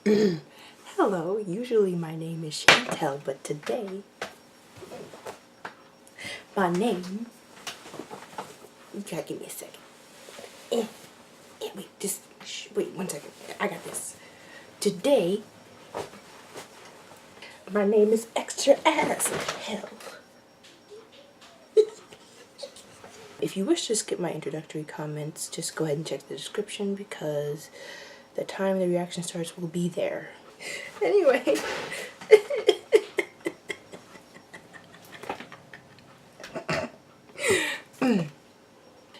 Hello, usually my name is Shantel, but today, my name, you gotta give me a second. Wait 1 second, I got this. Today, my name is extra as hell. If you wish to skip my introductory comments, just go ahead and check the description because the time the reaction starts will be there. Anyway.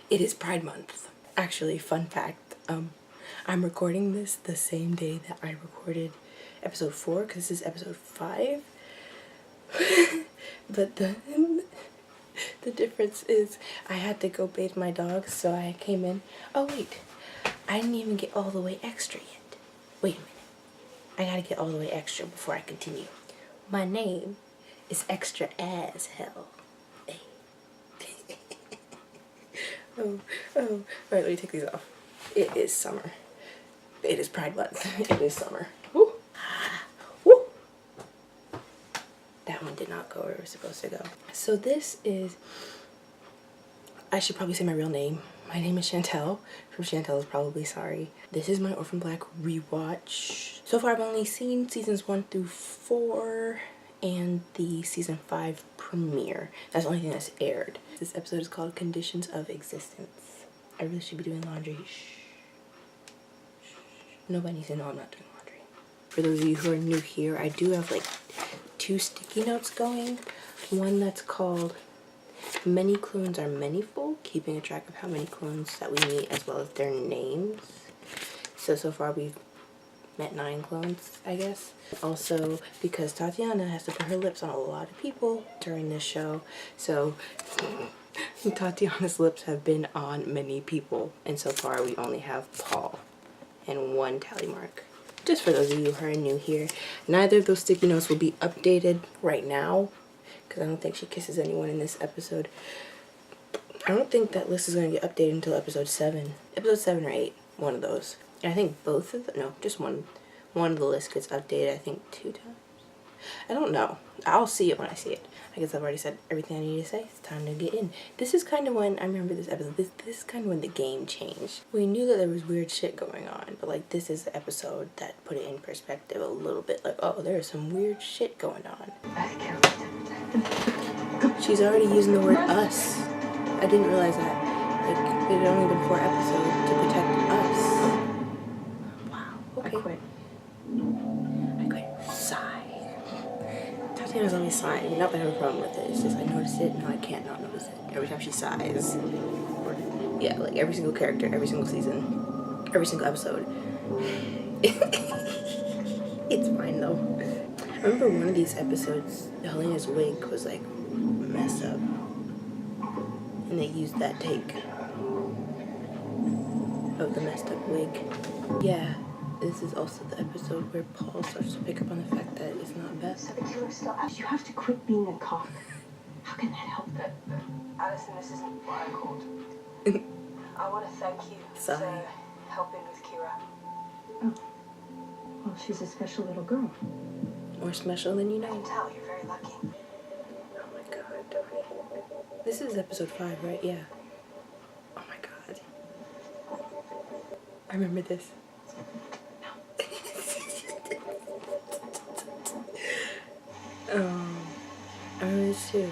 It is Pride Month. Actually, fun fact, I'm recording this the same day that I recorded episode 4 because this is episode 5. But the difference is I had to go bathe my dog, so I came in. Oh wait, I didn't even get all the way extra yet. Wait a minute. I gotta get all the way extra before I continue. My name is extra as hell. Hey. Oh. Alright, let me take these off. It is summer. It is Pride Month. It is summer. Woo. Woo. That one did not go where it was supposed to go. So this is, I should probably say my real name. My name is Shantel, from Shantel is Probably Sorry. This is my Orphan Black rewatch. So far I've only seen seasons 1 through 4 and the season 5 premiere. That's the only thing that's aired. This episode is called Conditions of Existence. I really should be doing laundry. Shh. Nobody needs to know I'm not doing laundry. For those of you who are new here, I do have like 2 sticky notes going. One that's called Many Clones Are Manyfold, keeping a track of how many clones that we meet as well as their names. So far we've met 9 clones, I guess. Also, because Tatiana has to put her lips on a lot of people during this show, so Tatiana's lips have been on many people, and so far we only have Paul and 1 tally mark. Just for those of you who are new here, neither of those sticky notes will be updated right now, because I don't think she kisses anyone in this episode. I don't think that list is going to get updated until episode 7. Episode 7 or 8, one of those. And I think both of them, no, just one of the lists gets updated, I think 2 times. I don't know. I'll see it when I see it. I guess I've already said everything I need to say. It's time to get in. This is kind of when, I remember this episode, this is kind of when the game changed. We knew that there was weird shit going on, but like this is the episode that put it in perspective a little bit. Like, oh, there's some weird shit going on. She's already using the word us. I didn't realize that. Like, it had only been 4 episodes to protect us. Wow, okay. I quit. Sigh. Tatiana's always sighing. Not that I have a problem with it. It's just I notice it, now I can't not notice it. Every time she sighs. Yeah, like every single character, every single season, every single episode. It's fine though. I remember one of these episodes, Helena's wig was like messed up. And they used that take of the messed up wig. Yeah. This is also the episode where Paul starts to pick up on the fact that it's not Beth. You have to quit being a cock. How can that help? Alison, this isn't what I called. I want to thank you for helping with Kira. Oh. Well, she's a special little girl. More special than you I can know. tell you're very lucky. Oh my god. This is episode 5, right? Yeah. Oh my god. I remember this. I remember this too.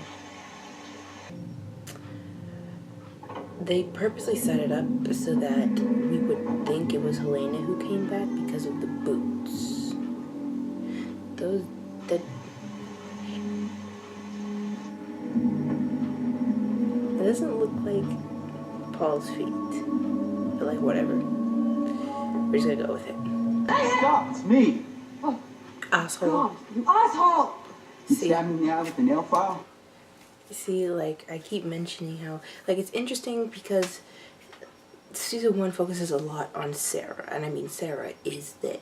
They purposely set it up so that we would think it was Helena who came back because of the boots. It doesn't look like Paul's feet, but like whatever. We're just gonna go with it. Stop! It's me! Oh, Asshole. God, you asshole! You stabbing me out with the nail file? See, like, I keep mentioning how, like, it's interesting because season 1 focuses a lot on Sarah, and I mean, Sarah is the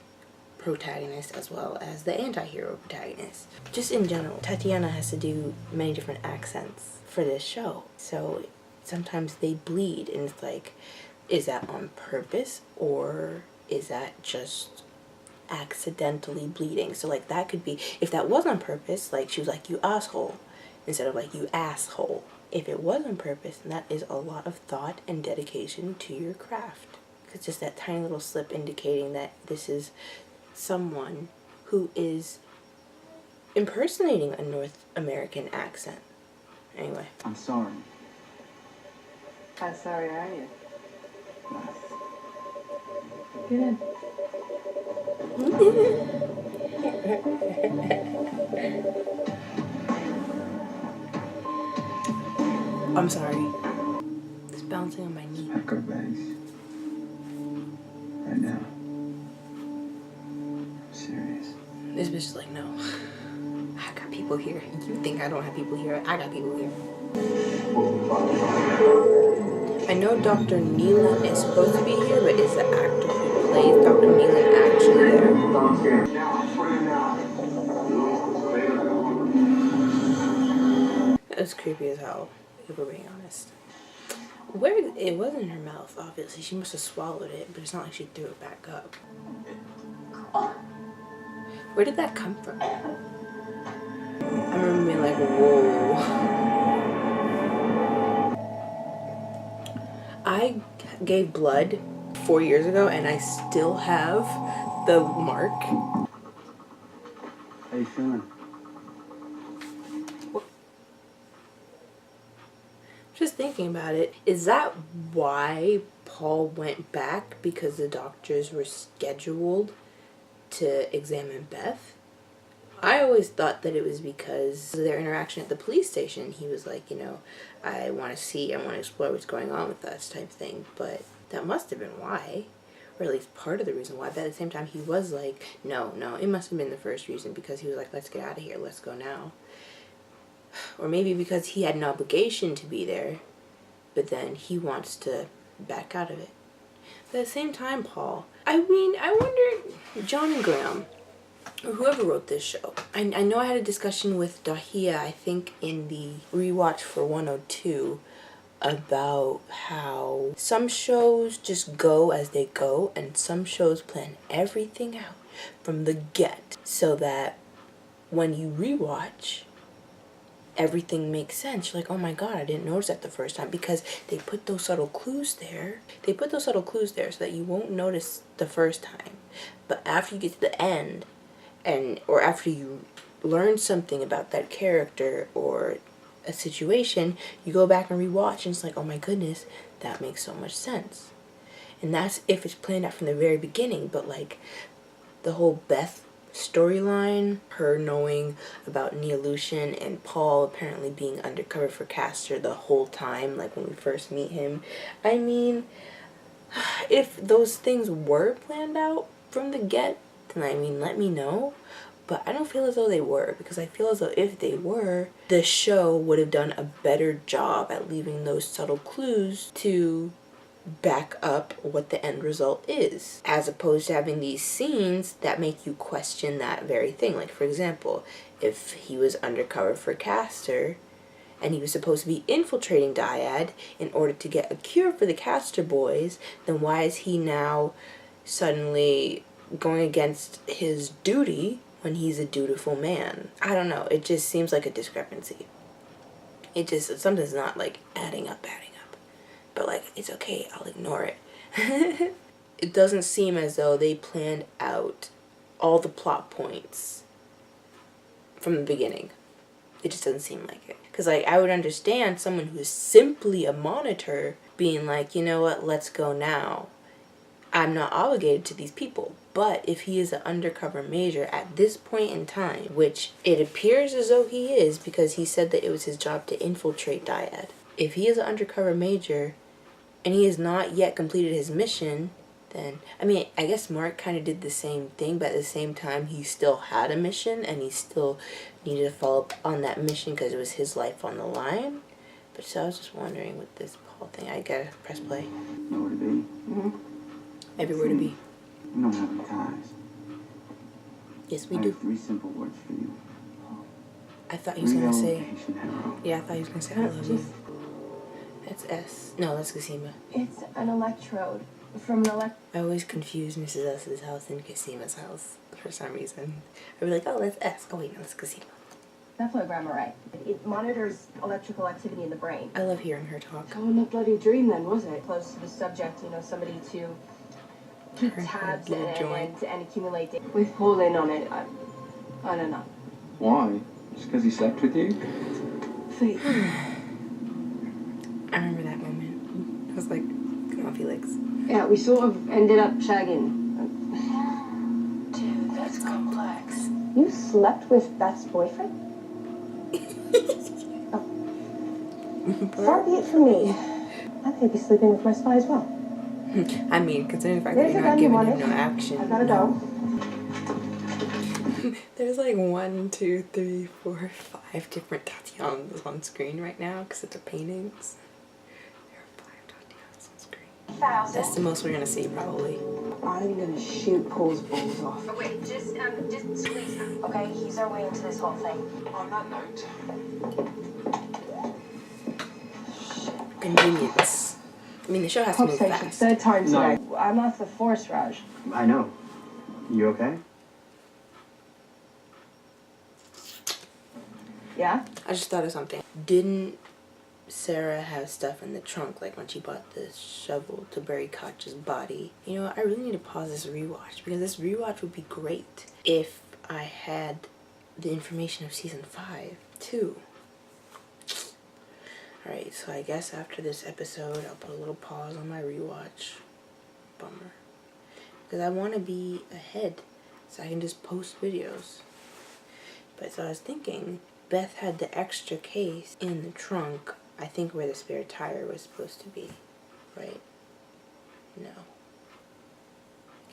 protagonist as well as the anti-hero protagonist. Just in general, Tatiana has to do many different accents for this show, so sometimes they bleed, and it's like, is that on purpose, or is that just accidentally bleeding. So like that could be, if that was on purpose, like she was like, you asshole, instead of like, you asshole. If it was on purpose, then that is a lot of thought and dedication to your craft. It's just that tiny little slip indicating that this is someone who is impersonating a North American accent. Anyway. I'm sorry. How sorry are you? Yes. Good. I'm sorry. It's bouncing on my knee. Pack our bags. Right now. I'm serious. This bitch is like, no. I got people here. You think I don't have people here? I got people here. I know Dr. Nealon is supposed to be here, but is the actor who plays Dr. Nealon actually there? That's creepy as hell, if we're being honest. Where it was in her mouth, obviously. She must have swallowed it, but it's not like she threw it back up. Where did that come from? I remember being like, whoa. I gave blood 4 years ago and I still have the mark. How you feeling? Just thinking about it, is that why Paul went back? Because the doctors were scheduled to examine Beth? I always thought that it was because of their interaction at the police station. He was like, you know, I want to explore what's going on with us type thing. But that must have been why, or at least part of the reason why. But at the same time, he was like, no, it must have been the first reason, because he was like, let's get out of here, let's go now. Or maybe because he had an obligation to be there, but then he wants to back out of it. But at the same time, Paul, I mean, I wonder, John and Graham, or whoever wrote this show, I know I had a discussion with Dahia, I think in the rewatch for 102, about how some shows just go as they go, and some shows plan everything out from the get, so that when you rewatch, everything makes sense. You're like, oh my god, I didn't notice that the first time, because they put those subtle clues there. They put those subtle clues there so that you won't notice the first time. But after you get to the end, or after you learn something about that character or a situation, you go back and rewatch and it's like, oh my goodness, that makes so much sense. And that's if it's planned out from the very beginning. But like the whole Beth storyline, her knowing about Neolution and Paul apparently being undercover for Castor the whole time, like when we first meet him. I mean, if those things were planned out from the get, then I mean, let me know. But I don't feel as though they were, because I feel as though if they were, the show would have done a better job at leaving those subtle clues to back up what the end result is, as opposed to having these scenes that make you question that very thing. Like, for example, if he was undercover for Castor and he was supposed to be infiltrating Dyad in order to get a cure for the Castor boys, then why is he now suddenly going against his duty when he's a dutiful man? I don't know, it just seems like a discrepancy. Something's not like adding up. But like, it's okay, I'll ignore it. It doesn't seem as though they planned out all the plot points from the beginning. It just doesn't seem like it. Because like, I would understand someone who's simply a monitor being like, you know what, let's go now. I'm not obligated to these people. But if he is an undercover major at this point in time, which it appears as though he is, because he said that it was his job to infiltrate Dyad. If he is an undercover major and he has not yet completed his mission, then, I mean, I guess Mark kind of did the same thing, but at the same time, he still had a mission and he still needed to follow up on that mission because it was his life on the line. But so I was just wondering with this whole thing, I gotta press play. Know where to be? Mm-hmm. Everywhere to be. We don't have any ties. Yes, we I do. have 3 simple words for you. I thought he was gonna say, Arrow. yeah, I thought he was gonna say I love you. That's S. No, that's Casima. It's an electrode from an I always confuse Mrs. S's house and Casima's house. for some reason. I'd be like, oh, let's ask. Oh wait, no, it's casino. Cephalogram array. It monitors electrical activity in the brain. I love hearing her talk. Oh, no bloody dream then, was it? Close to the subject, you know, somebody to keep tabs and accumulate data. We fall in on it. I don't know. Why? Just because he slept with you? Fate. I remember that moment. I was like, come on, Felix. Yeah, we sort of ended up shagging. Dude, that's complex. You slept with Beth's boyfriend? Far be it from me. I think he'd be sleeping with my spy as well. I mean, considering the fact that you're not giving him no action. I gotta go. There's like 1, 2, 3, 4, 5 different Tatianas on screen right now because it's the paintings. There are 5 Tatianas on screen. That's the most we're gonna see probably. I'm gonna shoot Paul's balls off. Oh, wait, just squeeze him. Okay, he's our way into this whole thing. On that note, Convenience. I mean, the show has to move fast. Third time today. No. I'm off the force, Raj. I know. You okay? Yeah? I just thought of something. Didn't Sarah have stuff in the trunk, like when she bought the shovel to bury Koch's body? You know what? I really need to pause this rewatch because this rewatch would be great if I had the information of season 5 too. Alright, so I guess after this episode, I'll put a little pause on my rewatch. Bummer. Because I want to be ahead so I can just post videos. But so I was thinking, Beth had the extra case in the trunk, I think where the spare tire was supposed to be, right? No.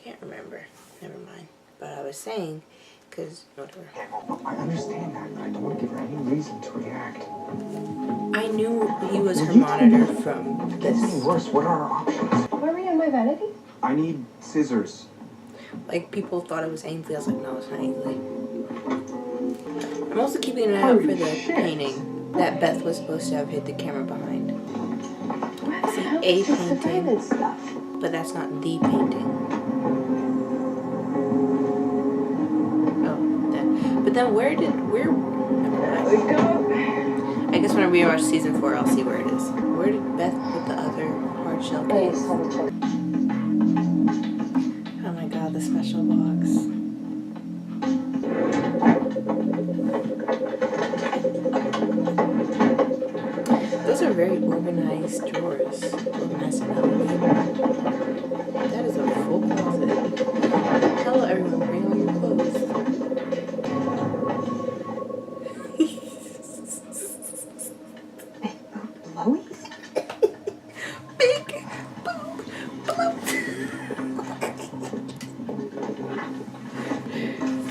Can't remember. Never mind. But I was saying, because, whatever. Yeah, well, I understand that, but I don't want to give her any reason to react. I knew he was her monitor from If it gets any this. worse, what are our options? Where were you on my vanity? I need scissors. Like, people thought it was Ainsley. I was like, no, it's not Ainsley. I'm also keeping an eye out for the painting that Beth was supposed to have hid the camera behind. Where the See, hell a is this painting. surveillance stuff? But that's not the painting. Oh, that. But then where? Never mind. I guess when I rewatch season 4, I'll see where it is. Where did Beth put the other hard shell I case? just want to check. Oh my god, the special box. Those are very organized drawers. Organized enough. That is a full closet. Hello everyone, bring all your clothes. Lois? Big boop bloop.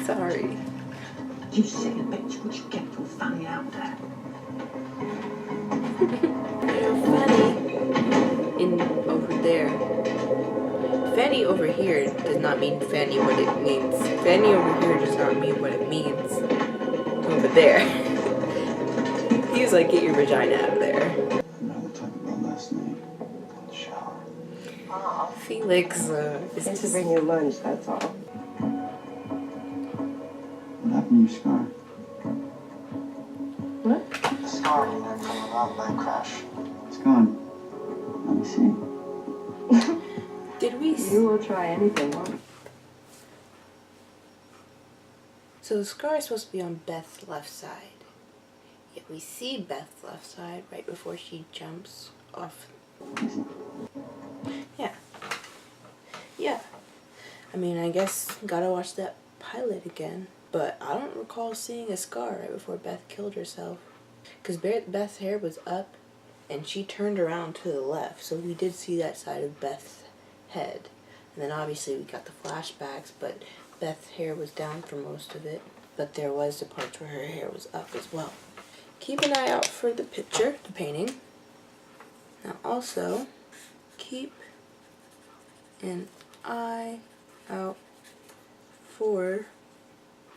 Sorry. You silly bitch, what you get for fanning out there? Fanny in over there. Fanny over here does not mean Fanny what it means. Fanny over here does not mean what it means over there. He was like, get your vagina out of there. Another talk about last night. Shower. Felix is Came to just... bring you lunch, that's all. What happened to your scar? What? The scar you learned from a mountain crash. It's gone. Let me see. Did we... You will try anything, huh? So the scar is supposed to be on Beth's left side. Yet we see Beth's left side right before she jumps off. Yeah. Yeah. I mean, I guess gotta watch that pilot again. But I don't recall seeing a scar right before Beth killed herself. Because Beth's hair was up and she turned around to the left. So we did see that side of Beth's head. And then obviously we got the flashbacks, but Beth's hair was down for most of it. But there was the parts where her hair was up as well. Keep an eye out for the picture, the painting. Now also, keep an eye out for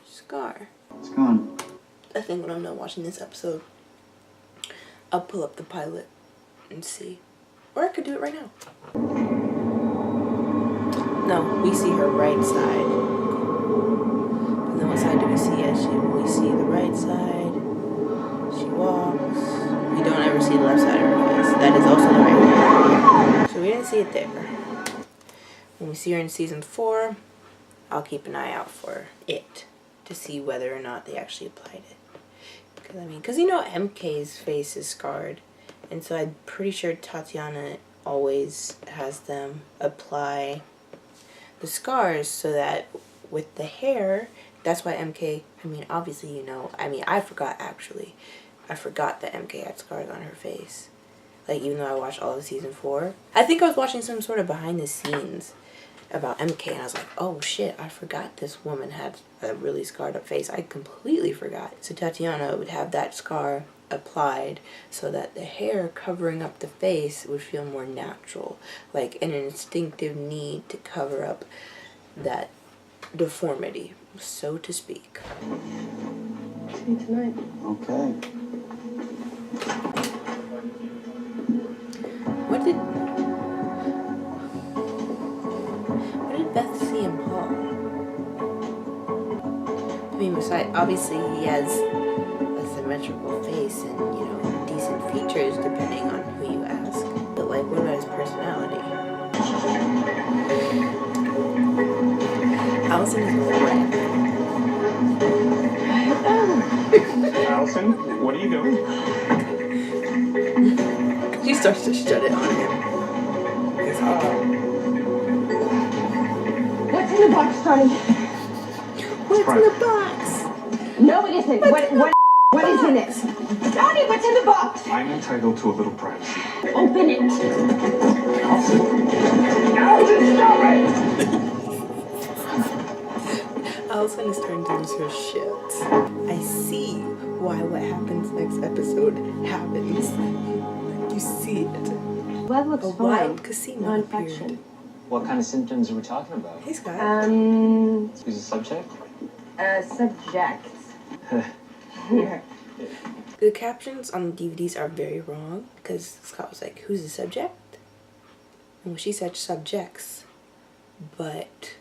Scar. It's gone. I think when I'm done watching this episode, I'll pull up the pilot and see. Or I could do it right now. No, we see her right side. we see the right side. She walks. We don't ever see the left side of her face. That is also the right way. So we didn't see it there. When we see her in season 4, I'll keep an eye out for it to see whether or not they actually applied it. Because you know MK's face is scarred, and so I'm pretty sure Tatiana always has them apply the scars so that with the hair, that's why MK, obviously you know, I forgot actually. I forgot that MK had scars on her face. Like, even though I watched all of season 4. I think I was watching some sort of behind the scenes about MK, and I was like, oh shit, I forgot this woman had a really scarred up face. I completely forgot. So Tatiana would have that scar applied so that the hair covering up the face would feel more natural, like an instinctive need to cover up that deformity, so to speak. See you tonight. Okay. What did Beth see in Paul? Besides, obviously he has a symmetrical face and, you know, decent features depending on who you ask. But, like, what about his personality? Allison is great. Allison, what are you doing? She starts to shut it on him. What's in the box, Johnny? What's in the box? No, it isn't. What is in it? Johnny, what's in the box? I'm entitled to a little privacy. Open it. Allison, stop it! Allison is starting to lose her shit. I see why what happens next episode happens. You see it. Blood looks A fine. wild casino No appeared. infection. What kind of symptoms are we talking about? Hey, Scott. Who's the subject? Subject. Here. The captions on the DVDs are very wrong because Scott was like, who's the subject? And she said subjects, but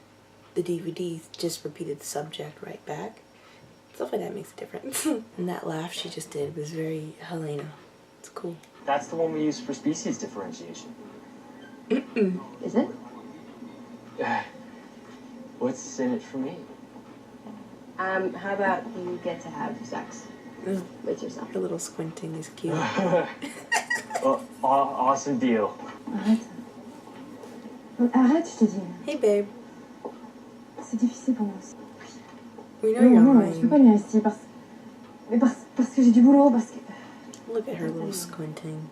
the DVDs just repeated subject right back. Stuff like that makes a difference. And that laugh she just did was very Helena. It's cool. That's the one we use for species differentiation. Is it? What's in it for me? How about you get to have sex with yourself? Her little squinting is cute. Awesome deal. Arrête, je te dis. Hey, babe. C'est difficile pour moi aussi. We know Non, you're non, je peux pas lying. venir ici parce que j'ai du boulot, parce que... Look at her little squinting.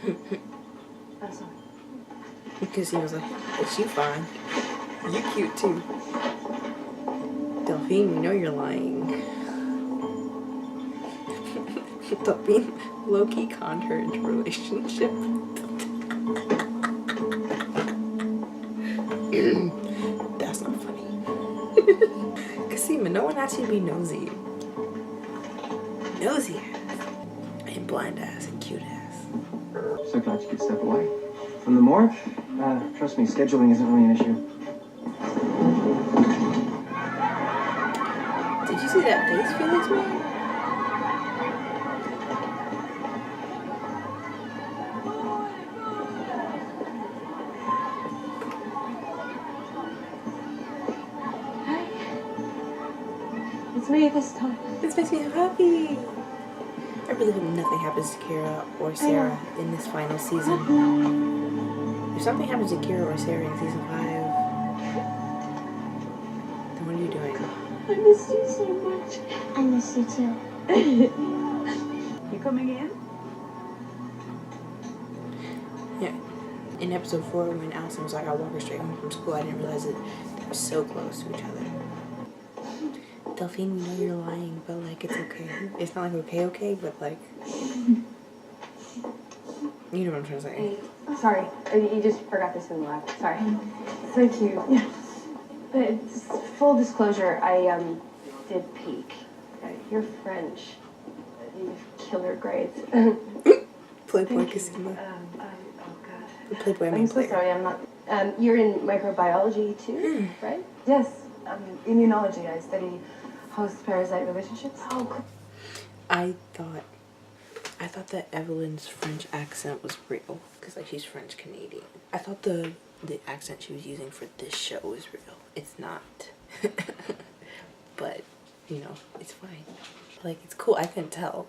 I'm sorry. Because he was like, is she fine? You cute too. Delphine, we know you're lying. Delphine low-key conned her into a relationship. That's not funny. Kasima, no one asked you to be nosy. Nosy ass. And blind ass and cute ass. So glad you could step away. From the morgue? Trust me, scheduling isn't really an issue. Did you see that face Felix made? It's me this time. This makes me happy. I really hope nothing happens to Kira or Sarah in this final season. If something happens to Kira or Sarah in season 5, then what are you doing? I miss you so much. I miss you too. You coming in? Yeah. In episode 4, when Allison was like, I'll walk her straight home from school, I didn't realize that they were so close to each other. Delphine, we know you're lying, but like, it's okay. It's not like okay, but like, you know what I'm trying to say. Sorry, you just forgot this in the lab. Sorry. Thank you. Yeah. But full disclosure, I did peek. You're French. You have killer grades. Playboy Casino. Oh God. Playboy I'm means so later. sorry. I'm not. You're in microbiology too, right? Yes, immunology. I study host-parasite relationships. Oh, cool. I thought that Evelyn's French accent was real because like she's French Canadian. I thought the accent she was using for this show was real. It's not. But you know, it's fine. Like it's cool. I can tell.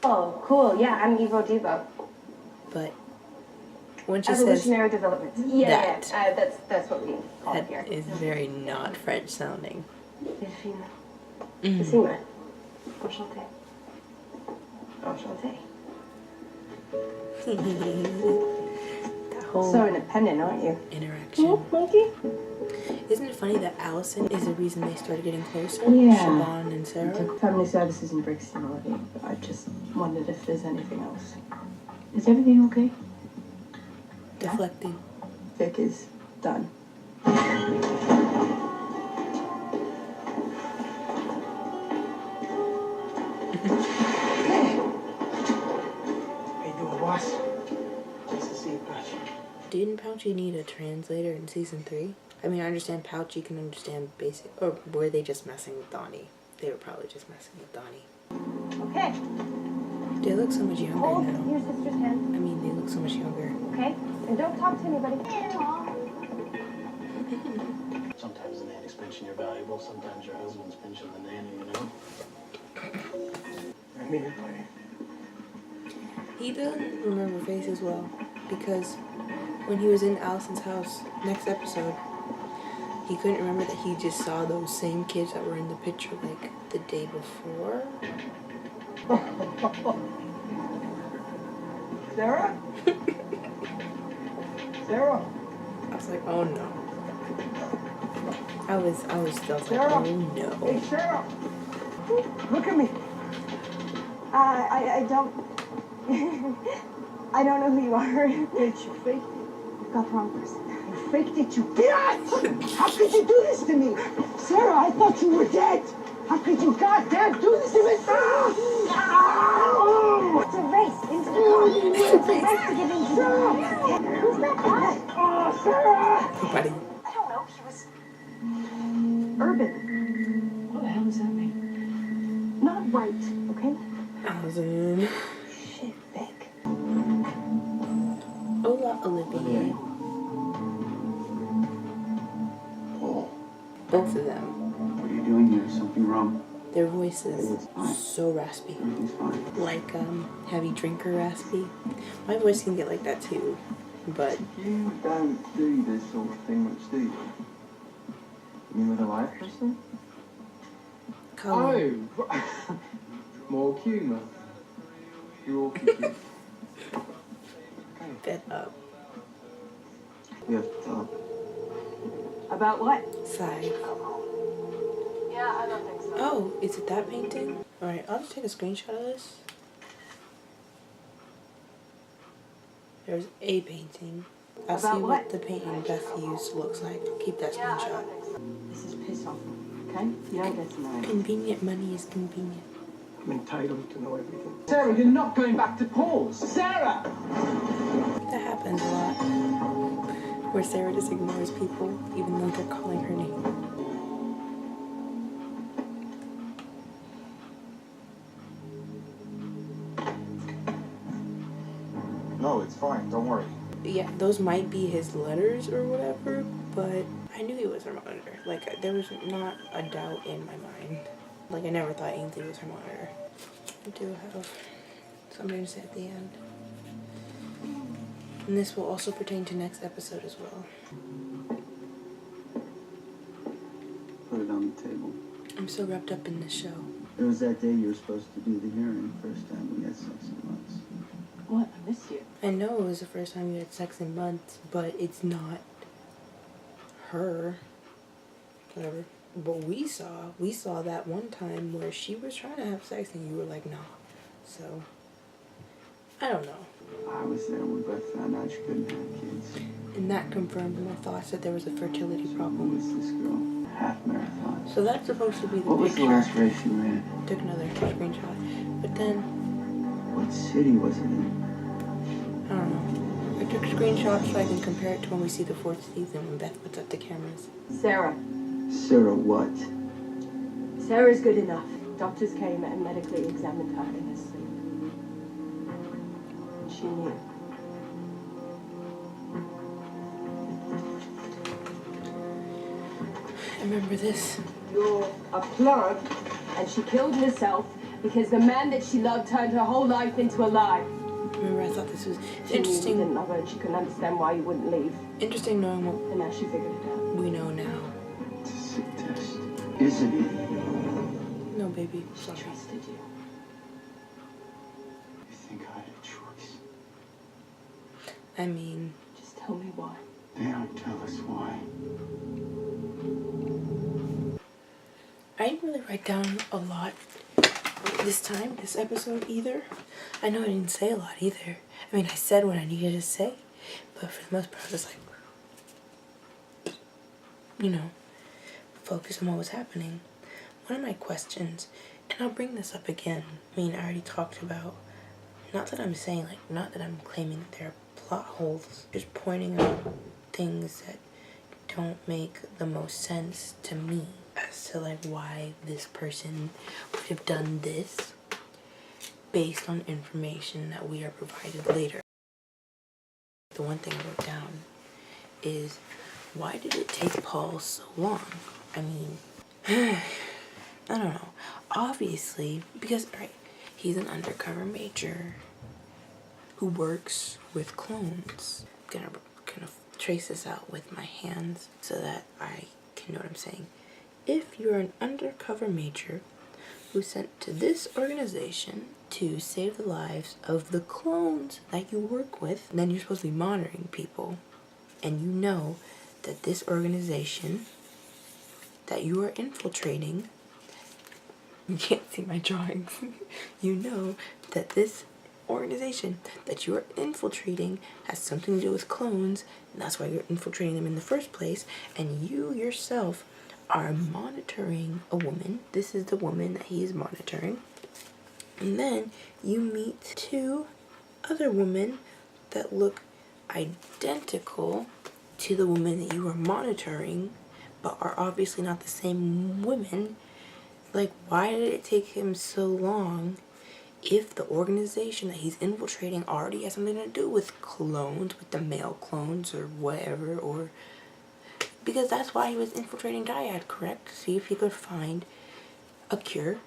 Oh, cool. Yeah, I'm Evo Devo. But when she says Evolutionary development. Yeah, that's what we call it that here. is very not French sounding. Decima. Enchanté. Enchanté. That whole So independent, aren't you? interaction. Monkey? Isn't it funny that Allison is the reason they started getting closer? Yeah. Siobhan and Sarah. Took family services and bricks humility, but I just wondered if there's anything else. Is everything okay? Deflecting. Vic is done. How you doing, boss? Nice to see you, Patch. Didn't Pouchy need a translator in season 3? I mean, I understand Pouchy can understand basic, or were they just messing with Donnie? They were probably just messing with Donnie. Okay. They look so much younger Hold now. your sister's hand. I mean, they look so much younger. Okay. And don't talk to anybody. Sometimes the nanny's pinching your valuable, sometimes your husband's pinching the nanny, you know? I mean, buddy. He doesn't remember faces well, because when he was in Allison's house, next episode, he couldn't remember that he just saw those same kids that were in the picture, like, the day before. Sarah? Sarah? I was like, oh no. I was still like, Sarah? oh Hey, no. Sarah! Look at me! I don't... I don't know who you are. Bitch, you faked it. You got the wrong person. You faked it, you bitch! How could you do this to me? Sarah, I thought you were dead! How could you goddamn do this to me? It's a race into the car. It's a race to get into the car. Who's that guy? Oh, Sarah! Nobody. I don't know. He was. Urban. What the hell does that mean? Not right, okay? Allison. Shit, Vic. Hola, Olivia. Paul, Both of them. what are you doing here? Something wrong? Their voices It's fine. so raspy. Everything's fine. Like, heavy drinker raspy. My voice can get like that too, but You don't do this sort of thing much, do you? You mean with a live person? Colin. Oh! More humour. You're all confused. Fed up. We have to talk. About what? Sigh. Yeah, I don't think so. Oh, is it that painting? Alright, I'll just take a screenshot of this. There's a painting. I'll see About what what? the painting Beth used looks like. Keep that Yeah, I screenshot. don't think so. This is piss off, okay? You don't get to know it. Convenient money is convenient. I'm entitled to know everything. Sarah, you're not going back to Paul's! Sarah! That happens a lot. Where Sarah just ignores people, even though they're calling her name. No, it's fine. Don't worry. Yeah, those might be his letters or whatever, but I knew he was her monitor. Like, there was not a doubt in my mind. Like, I never thought Ainsley was her monitor. I do have something to say at the end. And this will also pertain to next episode as well. Put it on the table. I'm so wrapped up in this show. It was that day you were supposed to do the hearing. First time we had sex in months. What? I missed you. I know it was the first time we had sex in months, but it's not her. Whatever. But we saw that one time where she was trying to have sex and you were like, nah. So, I don't know. I was there when Beth found out she couldn't have kids. And that confirmed my thoughts that there was a fertility Who problem. was this girl? Half marathon. So that's supposed to be the What was the picture. last race you ran? Took another screenshot. But then, What city was it in? I don't know. I took screenshots so I can compare it to when we see the 4th season when Beth puts up the cameras. Sarah, Sarah what? Sarah's good enough. Doctors came and medically examined her in her sleep. She knew. I remember this. You're a plug. And she killed herself because the man that she loved turned her whole life into a lie. Remember, I thought this was She interesting. didn't love her and she couldn't understand why you wouldn't leave. Interesting knowing what And now she figured it out. we know now. It's a sick test, isn't it? No, baby. She Sorry. trusted you. You think I had a choice? I mean, Just tell me why. They don't tell us why. I didn't really write down a lot this episode either. I know I didn't say a lot either. I mean, I said what I needed to say, but for the most part, I was like, focus on what was happening. One of my questions, and I'll bring this up again, I mean, I already talked about, not that I'm claiming that there are plot holes, just pointing out things that don't make the most sense to me as to like why this person would have done this based on information that we are provided later. The one thing I wrote down is, why did it take Paul so long? I mean, I don't know. Obviously, because, right, he's an undercover major who works with clones. I'm gonna kind of trace this out with my hands so that I can know what I'm saying. If you're an undercover major who's sent to this organization to save the lives of the clones that you work with, then you're supposed to be monitoring people. And you know that this organization that you are infiltrating, you can't see my drawings, you know that this organization that you are infiltrating has something to do with clones, and that's why you're infiltrating them in the first place, and you yourself are monitoring a woman. This is the woman that he is monitoring. And then you meet two other women that look identical to the woman that you are monitoring, but are obviously not the same women. Like, why did it take him so long if the organization that he's infiltrating already has something to do with clones, with the male clones or whatever, or because that's why he was infiltrating Dyad, correct? See if he could find a cure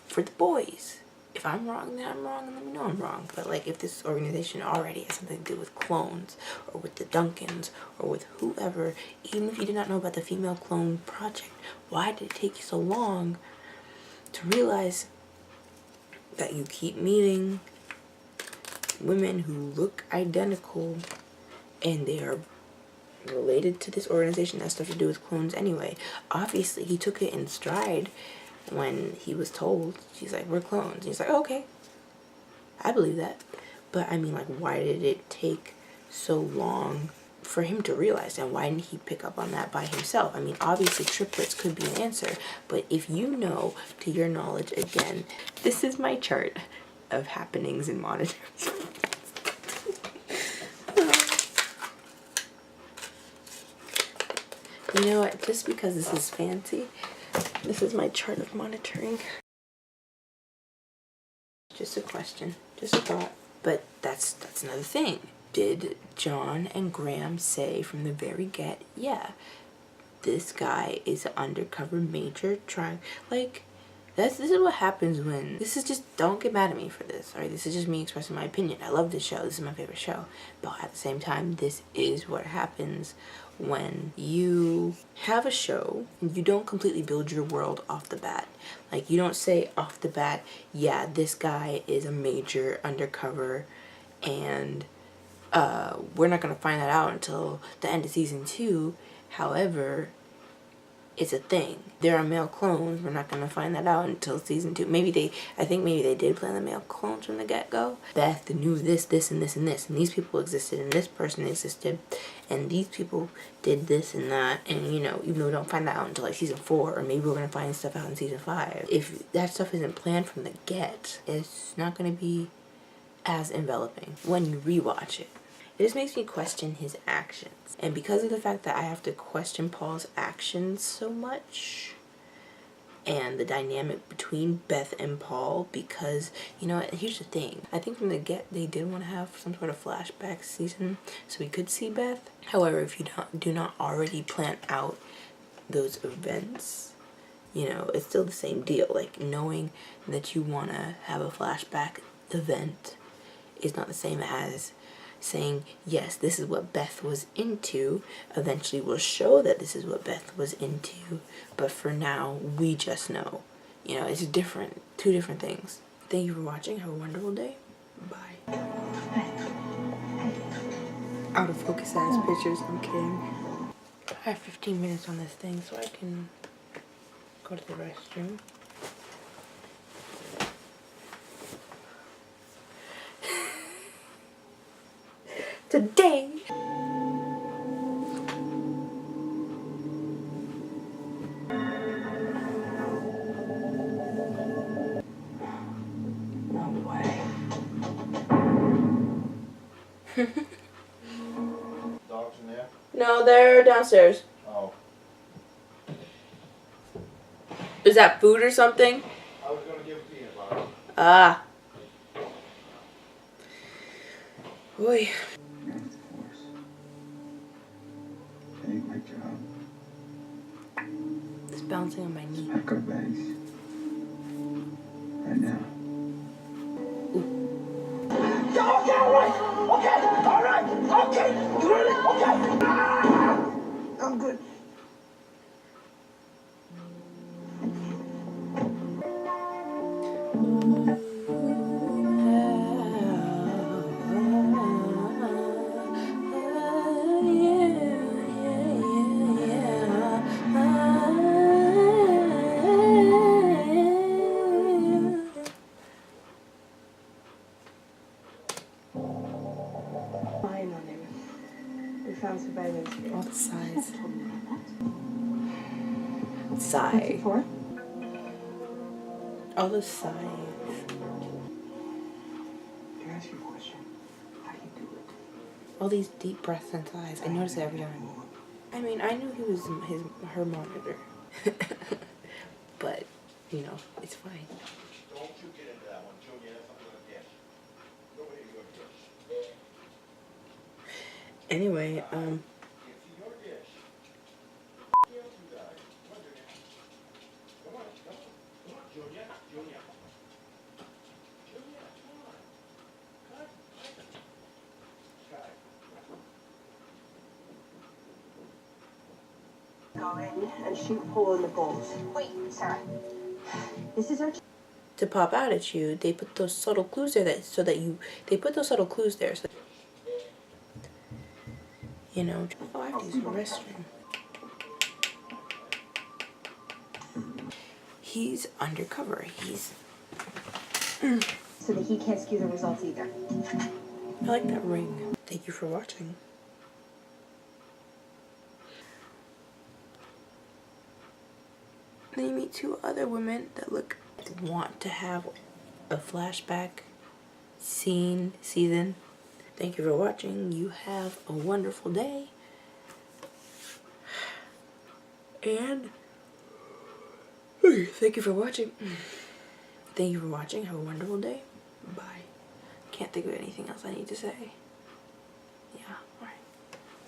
for the boys. If I'm wrong, then I'm wrong, and let me know I'm wrong. But like, if this organization already has something to do with clones, or with the Duncans, or with whoever, even if you did not know about the female clone project, why did it take you so long to realize that you keep meeting women who look identical and they are related to this organization that has stuff to do with clones anyway? Obviously, he took it in stride when he was told. She's like, we're clones. He's like, oh, okay, I believe that. But I mean, like, why did it take so long for him to realize, and why didn't he pick up on that by himself? I mean, obviously triplets could be an answer, but if you know, to your knowledge, again, this is my chart of happenings in monitors. You know what, just because this is fancy, this is my chart of monitoring. Just a question, just a thought. But that's another thing. Did John and Graham say from the very get, yeah, this guy is an undercover major trying, like, this is what happens when, this is just, don't get mad at me for this, alright? This is just me expressing my opinion. I love this show, this is my favorite show. But at the same time, this is what happens when you have a show and you don't completely build your world off the bat. Like, you don't say off the bat, yeah, this guy is a major undercover and we're not going to find that out until the end of season 2. However, it's a thing. There are male clones. We're not going to find that out until season 2. I think maybe they did plan the male clones from the get-go. Beth knew this, and this, and this. And these people existed, and this person existed. And these people did this and that. And, you know, even though we don't find that out until, like, season 4, or maybe we're going to find stuff out in season 5. If that stuff isn't planned from the get, it's not going to be as enveloping when you rewatch it. It just makes me question his actions. And because of the fact that I have to question Paul's actions so much, and the dynamic between Beth and Paul, because, you know, here's the thing. I think from the get, they did want to have some sort of flashback season so we could see Beth. However, if you do not already plan out those events, you know, it's still the same deal. Like, knowing that you want to have a flashback event is not the same as saying, yes, this is what Beth was into. Eventually we'll show that this is what Beth was into, but for now, we just know. You know, it's different. Two different things. Thank you for watching. Have a wonderful day. Bye. Out of focus ass pictures. I'm kidding. I have 15 minutes on this thing, so I can go to the restroom. Today. No way. Dogs in there? No, they're downstairs. Oh. Is that food or something? I was gonna give peanut butter. Ah. Boy. Take my job. It's bouncing on my knee. Pack our bags. Right now. Okay, all right. Okay, all right. Okay, you ready? Okay. I'm good. Lying on him. We found survivors here. All the sighs. Told me about that. Sigh. What's it for? All the sighs. Can I ask you a question? How do you do it? All these deep breaths and sighs. I notice it every time. I mean, I knew he was her monitor. But, you know, it's fine. Don't you get into that one, Junior. That's not gonna get. Go ahead, you go ahead. Anyway, It's your dish. You guys. Come on, Junior. Come on, come on. Come on, Junior. Junior. Junior, come on. Cut. Sky. Go in and shoot a hole in the bolt. Wait, Sarah. This is our to pop out at you, they put those subtle clues there they put those subtle clues there so, you know. Oh, I have to use the restroom. He's undercover. He's so that he can't skew the results either. I like that ring. Thank you for watching. Then you meet two other women that want to have a flashback season. Thank you for watching. You have a wonderful day. And thank you for watching. Thank you for watching. Have a wonderful day. Bye. Can't think of anything else I need to say. Yeah, alright.